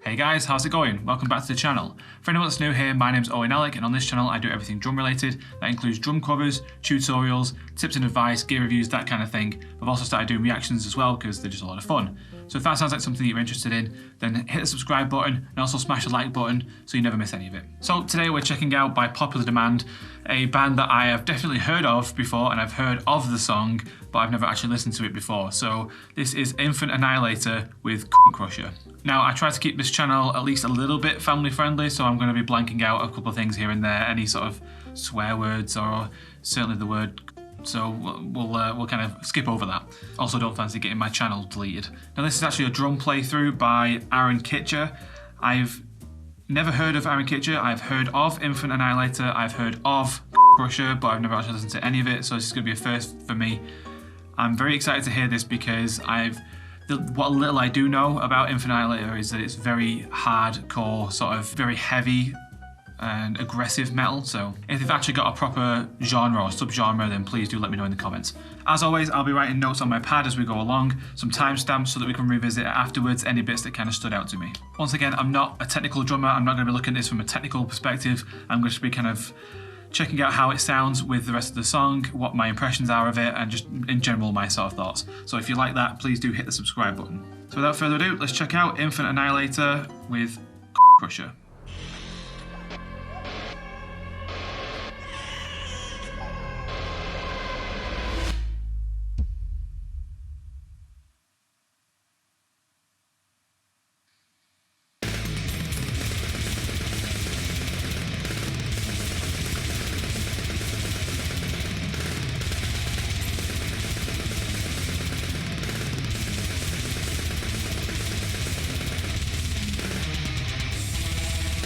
Hey guys, how's it going? Welcome back to the channel. For anyone that's new here, my name's OwenAlec, and on this channel I do everything drum related. That includes drum covers, tutorials, tips and advice, gear reviews, that kind of thing. I've also started doing reactions as well because they're just a lot of fun. So if that sounds like something that you're interested in, then hit the subscribe button and also smash the like button so you never miss any of it. So today we're checking out, by popular demand, a band that I have definitely heard of before, and I've heard of the song, but I've never actually listened to it before. So this is Annihilator with ntCrusher. Now I try to keep this channel at least a little bit family friendly, so I'm going to be blanking out a couple of things here and there, any sort of swear words or certainly the word. So we'll kind of skip over that. Also, don't fancy getting my channel deleted. Now this is actually a drum playthrough by Kitcher. I've never heard of Kitcher. I've heard of Annihilator. I've heard of ntCrusher, but I've never actually listened to any of it. So this is going to be a first for me. I'm very excited to hear this because what little I do know about Annihilator is that it's very hardcore, sort of very heavy and aggressive metal. So if they've actually got a proper genre or subgenre, then please do let me know in the comments. As always, I'll be writing notes on my pad as we go along, some timestamps so that we can revisit afterwards any bits that kind of stood out to me. Once again, I'm not a technical drummer. I'm not going to be looking at this from a technical perspective. I'm going to be kind of checking out how it sounds with the rest of the song, what my impressions are of it, and just in general my sort of thoughts. So if you like that, please do hit the subscribe button. So without further ado, let's check out Annihilator with ntCrusher.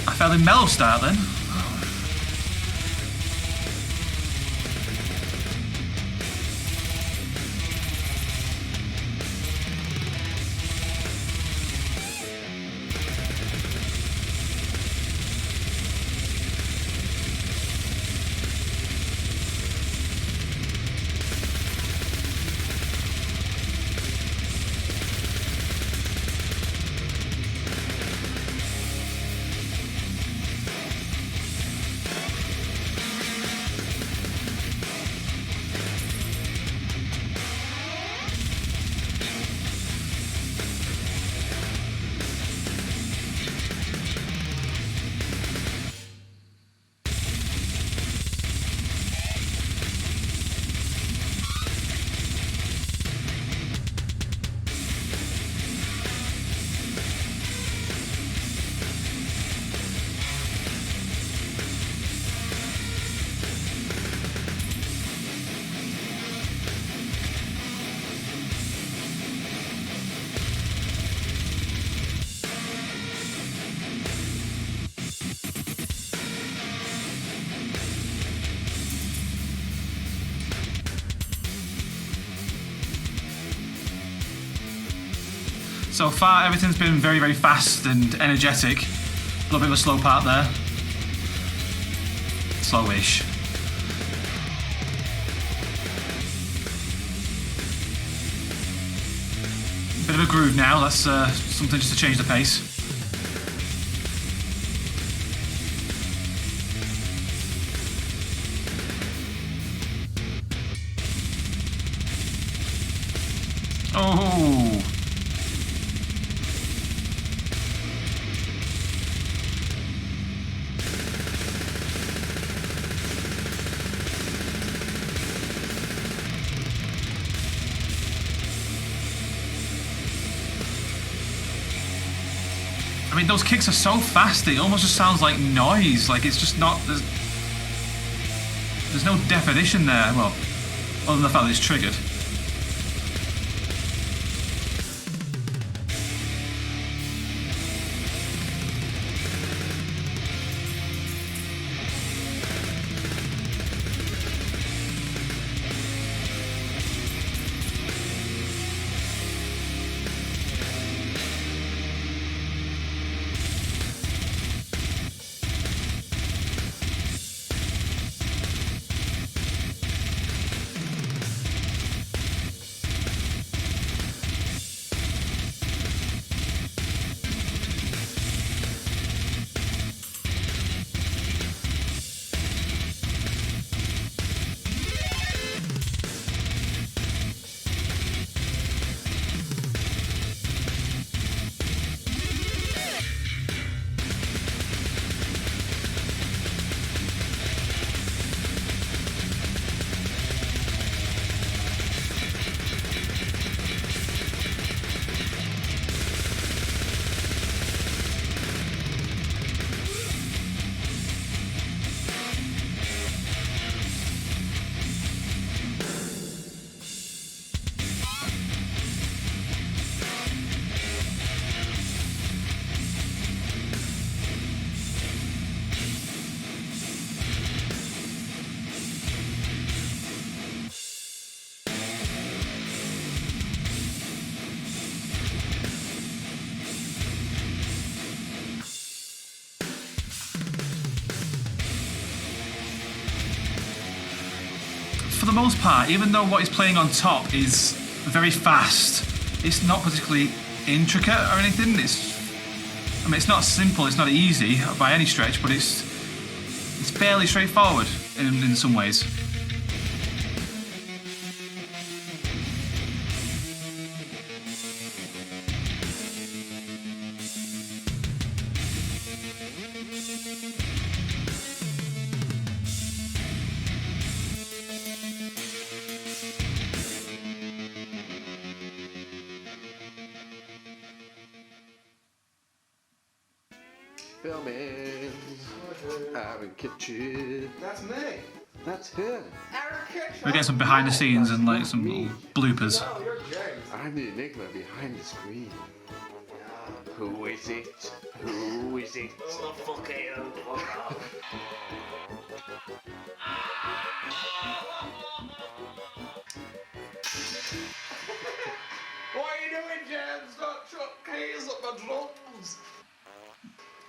A fairly mellow start then. So far, everything's been very, very fast and energetic. A little bit of a slow part there. Slowish. Bit of a groove now. That's something just to change the pace. Oh! I mean, those kicks are so fast, it almost just sounds like noise. Like, it's just not... There's no definition there. Well, other than the fact that it's triggered. for the most part, even though what he's playing on top is very fast, it's not particularly intricate or anything. I mean, it's not simple, it's not easy by any stretch, but it's fairly straightforward in some ways. Filming. Aaron Kitcher. That's me. That's him. Aaron Kitcher. We get some behind the scenes and like some little bloopers. No, you're James. I'm the enigma behind the screen. Who is it? Who is it? Oh, fuck it. What are you doing, James? Don't chuck keys up my drums.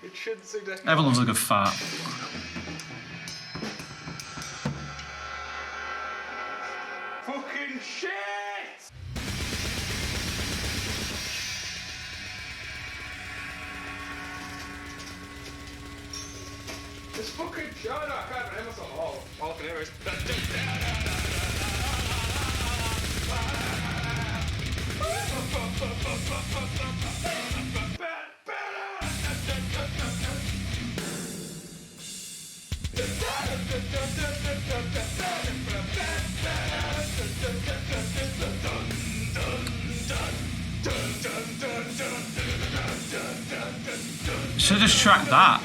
It should see the... Everyone loves a good fart. Fucking shit! It's fucking shit. No, I can't remember so all I can hear is... Should have just tracked that.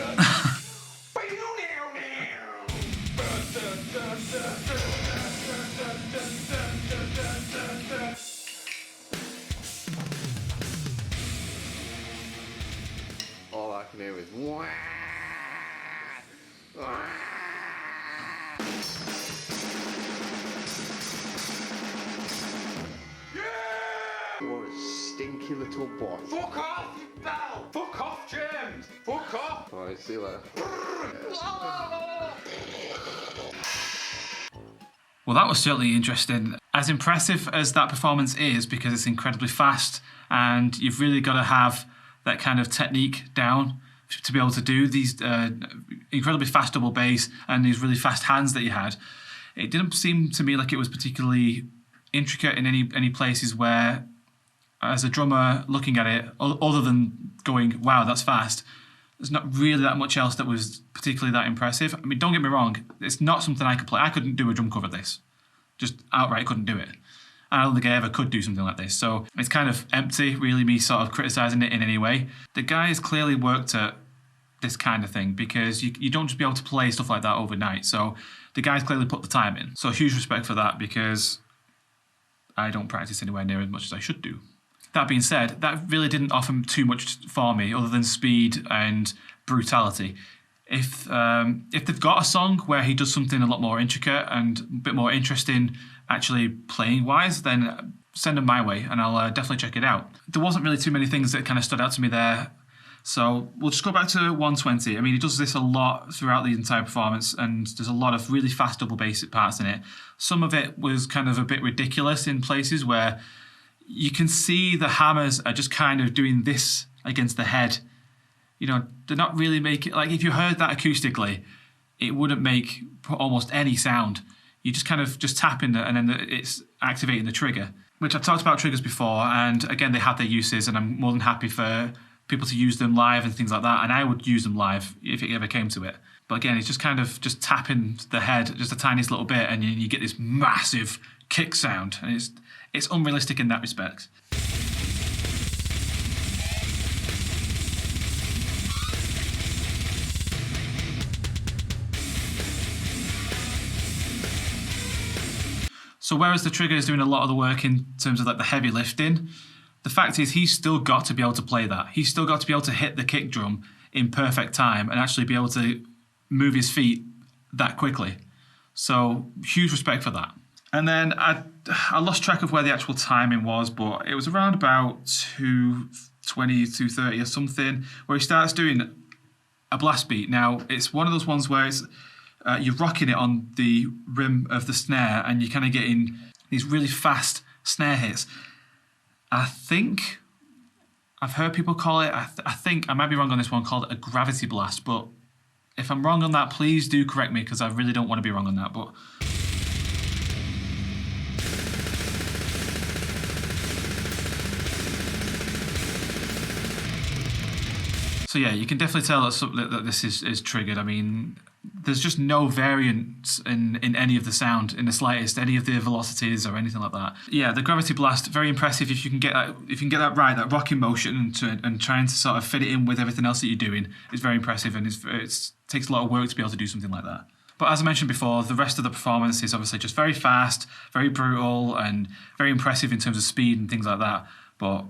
All I can hear is wah, wah. What a stinky little boy. Fuck off, you bell! Fuck off, James! Fuck off! Alright, see you later. Well, that was certainly interesting. As impressive as that performance is, because it's incredibly fast, and you've really got to have that kind of technique down to be able to do these incredibly fast double bass and these really fast hands that you had. It didn't seem to me like it was particularly intricate in any places where, as a drummer looking at it, other than going, wow, that's fast, there's not really that much else that was particularly that impressive. I mean, don't get me wrong, it's not something I could play. I couldn't do a drum cover of this. Just outright couldn't do it. I don't think I ever could do something like this. So it's kind of empty, really, me sort of criticising it in any way. The guy has clearly worked at this kind of thing, because you don't just be able to play stuff like that overnight. So the guy's clearly put the time in. So huge respect for that, because I don't practice anywhere near as much as I should do. That being said, that really didn't offer too much for me other than speed and brutality. If they've got a song where he does something a lot more intricate and a bit more interesting actually playing wise, then send them my way and I'll definitely check it out. There wasn't really too many things that kind of stood out to me there. So we'll just go back to 120. I mean, he does this a lot throughout the entire performance, and there's a lot of really fast double bass parts in it. Some of it was kind of a bit ridiculous in places where you can see the hammers are just kind of doing this against the head. You know, they're not really making, like if you heard that acoustically, it wouldn't make almost any sound. You just kind of just tap in it and then it's activating the trigger, which I've talked about triggers before. And again, they have their uses, and I'm more than happy for people to use them live and things like that. And I would use them live if it ever came to it. But again, it's just kind of just tapping the head just a tiniest little bit, and you get this massive kick sound. And it's unrealistic in that respect. So whereas the trigger is doing a lot of the work in terms of like the heavy lifting, the fact is he's still got to be able to play that. He's still got to be able to hit the kick drum in perfect time and actually be able to move his feet that quickly. So huge respect for that. And then I lost track of where the actual timing was, but it was around about 2:20, 2:30 or something, where he starts doing a blast beat. Now, it's one of those ones where it's you're rocking it on the rim of the snare and you're kind of getting these really fast snare hits. I think I've heard people call it, I think I might be wrong on this one, called a gravity blast, but if I'm wrong on that, please do correct me because I really don't want to be wrong on that. But so yeah, you can definitely tell that this is triggered. I mean, there's just no variance in any of the sound in the slightest, any of the velocities or anything like that. Yeah, the gravity blast, very impressive if you can get that right, that rocking motion, and trying to sort of fit it in with everything else that you're doing is very impressive, and it takes a lot of work to be able to do something like that. But as I mentioned before, the rest of the performance is obviously just very fast, very brutal, and very impressive in terms of speed and things like that. But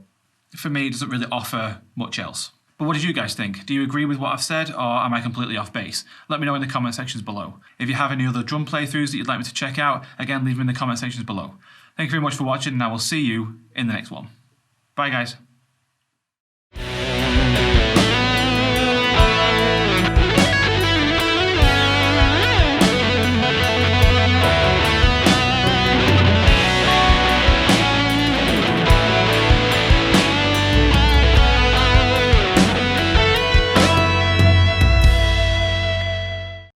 for me, it doesn't really offer much else. But what did you guys think? Do you agree with what I've said, or am I completely off base? Let me know in the comment sections below. If you have any other drum playthroughs that you'd like me to check out, again, leave them in the comment sections below. Thank you very much for watching, and I will see you in the next one. Bye, guys.